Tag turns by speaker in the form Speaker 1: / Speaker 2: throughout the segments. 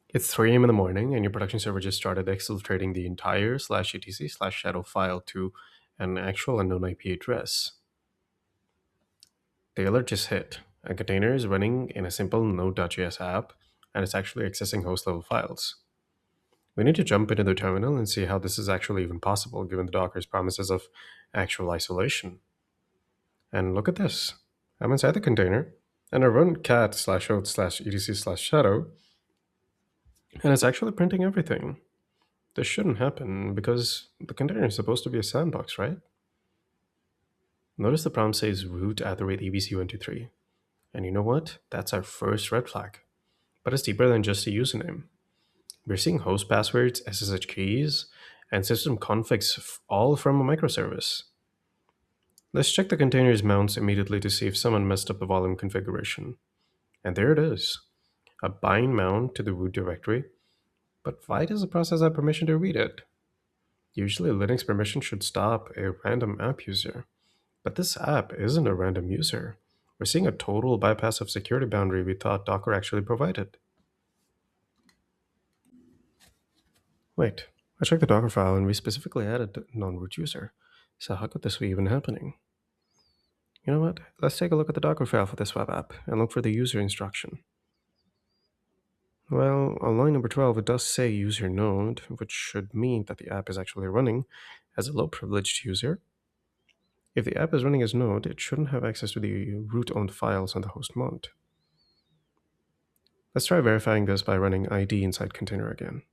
Speaker 1: It's 3 a.m. in the morning, and your production server just started exfiltrating the entire /etc/shadow file to an actual unknown IP address. The alert just hit. A container is running in a simple Node.js app, and it's actually accessing host level files. We need to jump into the terminal and see how this is actually even possible given the Docker's promises of actual isolation. And look at this. I'm inside the container, and I run cat/host/etc/shadow, and it's actually printing everything. This shouldn't happen because the container is supposed to be a sandbox, right? Notice the prompt says root at the rate abc123. And you know what? That's our first red flag. But it's deeper than just a username. We're seeing host passwords, SSH keys, and system configs all from a microservice. Let's check the container's mounts immediately to see if someone messed up the volume configuration. And there it is. A bind mount to the root directory. But why does the process have permission to read it? Usually Linux permission should stop a random app user. But this app isn't a random user. We're seeing a total bypass of security boundary we thought Docker actually provided. Wait, I checked the Docker file and we specifically added non-root user. So how could this be even happening? You know what? Let's take a look at the Docker file for this web app and look for the user instruction. Well, on line number 12, it does say user node, which should mean that the app is actually running as a low-privileged user. If the app is running as node, it shouldn't have access to the root-owned files on the host mount. Let's try verifying this by running id inside container again.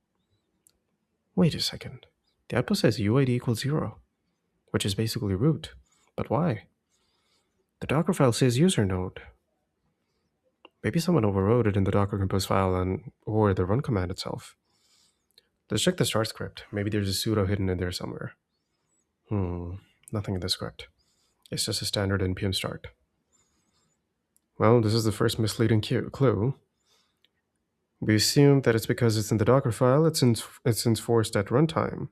Speaker 1: Wait a second. The output says uid equals 0, which is basically root. But why? The Docker file says user node. Maybe someone overrode it in the Docker compose file or the run command itself. Let's check the start script. Maybe there's a sudo hidden in there somewhere. Nothing in the script. It's just a standard npm start. Well, this is the first misleading clue. We assume that it's because it's in the Docker file, it's enforced at runtime.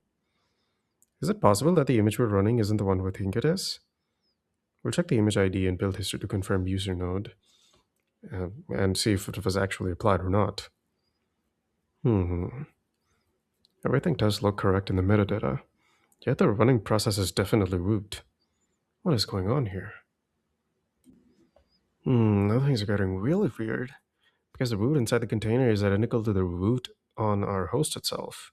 Speaker 1: Is it possible that the image we're running isn't the one we think it is? We'll check the image ID and build history to confirm user node and see if it was actually applied or not. Everything does look correct in the metadata, yet the running process is definitely root. What is going on here? Now things are getting really weird, because the root inside the container is identical to the root on our host itself.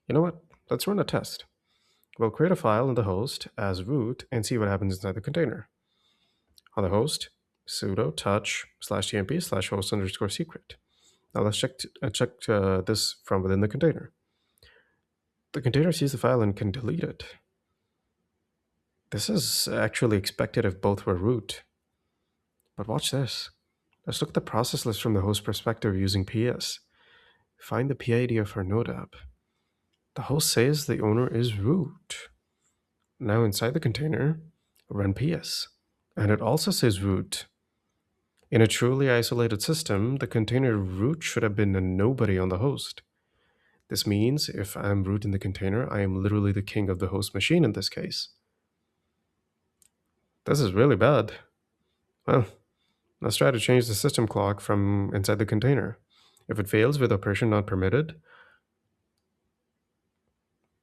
Speaker 1: You know what? Let's run a test. We'll create a file in the host as root and see what happens inside the container. On the host, sudo touch /tmp/host_secret. Now let's check this from within the container. The container sees the file and can delete it. This is actually expected if both were root. But watch this. Let's look at the process list from the host perspective using ps. Find the PID of our node app. The host says the owner is root. Now inside the container, run ps. And it also says root. In a truly isolated system, the container root should have been a nobody on the host. This means if I'm root in the container, I am literally the king of the host machine in this case. This is really bad. Well, let's try to change the system clock from inside the container. If it fails with operation not permitted,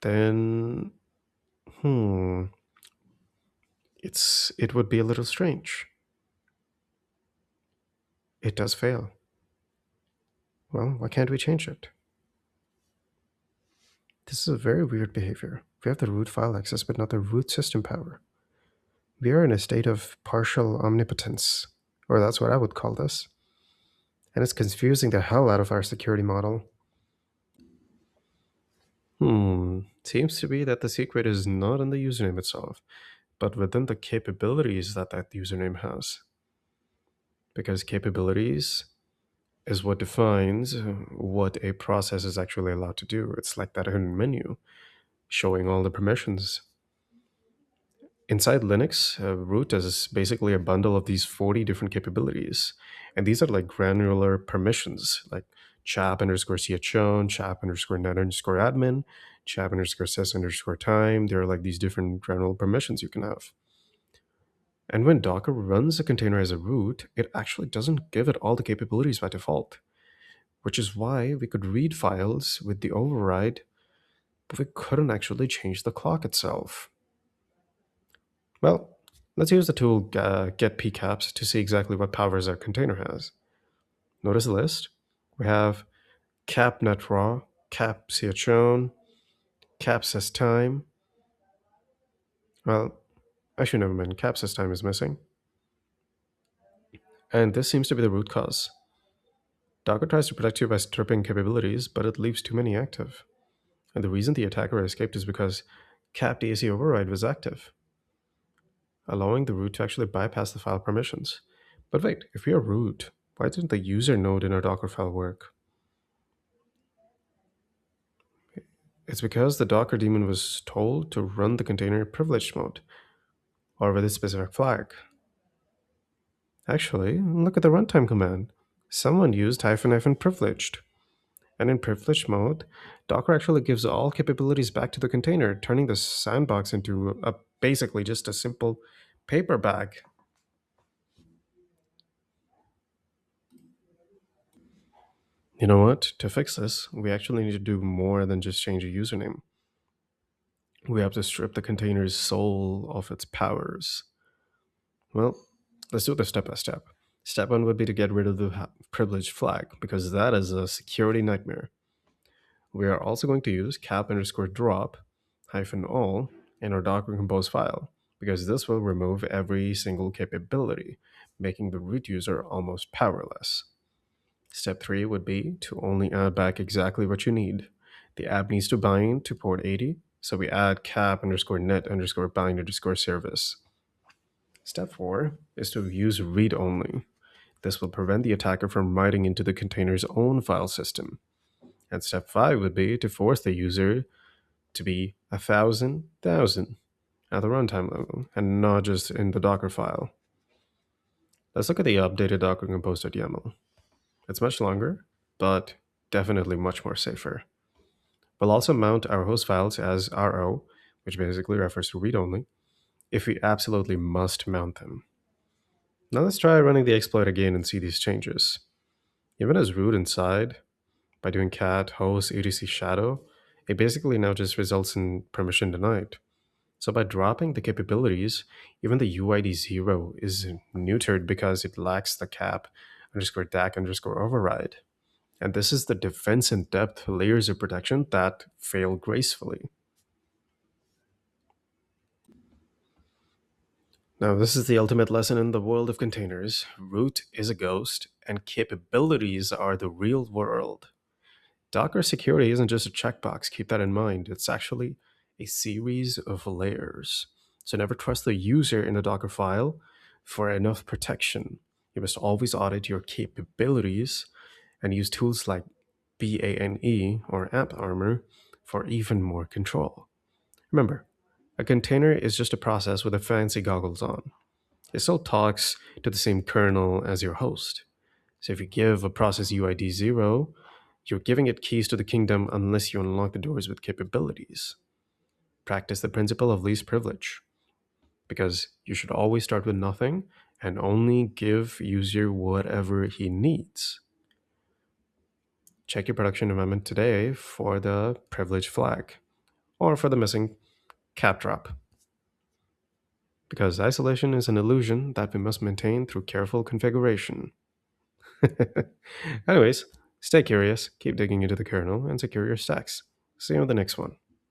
Speaker 1: then it would be a little strange. It does fail. Well, why can't we change it? This is a very weird behavior. We have the root file access, but not the root system power. We are in a state of partial omnipotence, or that's what I would call this. And it's confusing the hell out of our security model. Seems to be that the secret is not in the username itself, but within the capabilities that username has. Because capabilities is what defines what a process is actually allowed to do. It's like that hidden menu showing all the permissions. Inside Linux, root is basically a bundle of these 40 different capabilities. And these are like granular permissions, like chap_chown, chap_net_admin, chap_sys_time. There are like these different granular permissions you can have. And when Docker runs a container as a root, it actually doesn't give it all the capabilities by default. which is why we could read files with the override, but we couldn't actually change the clock itself. Well, let's use the tool get pcaps to see exactly what powers our container has. Notice the list. We have cap net raw, cap chown, cap says time. Well, actually, never mind. Cap says time is missing. And this seems to be the root cause. Docker tries to protect you by stripping capabilities, but it leaves too many active. And the reason the attacker escaped is because cap DAC override was active, allowing the root to actually bypass the file permissions. But wait, if we are root, why didn't the user node in our Docker file work? It's because the Docker daemon was told to run the container privileged mode, or with a specific flag. Actually, look at the runtime command. Someone used hyphen privileged. And in privileged mode, Docker actually gives all capabilities back to the container, turning the sandbox into basically just a simple paper bag. You know what? To fix this, we actually need to do more than just change a username. We have to strip the container's soul of its powers. Well, let's do this step by step. Step one would be to get rid of the privileged flag, because that is a security nightmare. We are also going to use cap underscore drop hyphen all in our Docker Compose file, because this will remove every single capability, making the root user almost powerless. Step 3 would be to only add back exactly what you need. The app needs to bind to port 80, so we add cap underscore net underscore bind underscore service. Step 4 is to use read only. This will prevent the attacker from writing into the container's own file system. And step 5 would be to force the user to be 1,000 at the runtime level and not just in the Docker file. Let's look at the updated Docker Compose.yaml. It's much longer, but definitely much more safer. We'll also mount our host files as RO, which basically refers to read only, if we absolutely must mount them. Now let's try running the exploit again and see these changes. Even as root inside, by doing cat host etc shadow, it basically now just results in permission denied. So by dropping the capabilities, even the UID 0 is neutered because it lacks the cap underscore DAC underscore override. And this is the defense in depth layers of protection that fail gracefully. Now, this is the ultimate lesson in the world of containers. Root is a ghost, and capabilities are the real world. Docker security isn't just a checkbox, keep that in mind. It's actually a series of layers. So never trust the user in a Docker file for enough protection. You must always audit your capabilities and use tools like BANE or App Armor for even more control. Remember, a container is just a process with a fancy goggles on. It still talks to the same kernel as your host. So if you give a process UID 0, you're giving it keys to the kingdom unless you unlock the doors with capabilities. Practice the principle of least privilege, because you should always start with nothing and only give user whatever he needs. Check your production environment today for the privilege flag or for the missing cap drop, because isolation is an illusion that we must maintain through careful configuration. Anyways, stay curious, keep digging into the kernel, and secure your stacks. See you on the next one.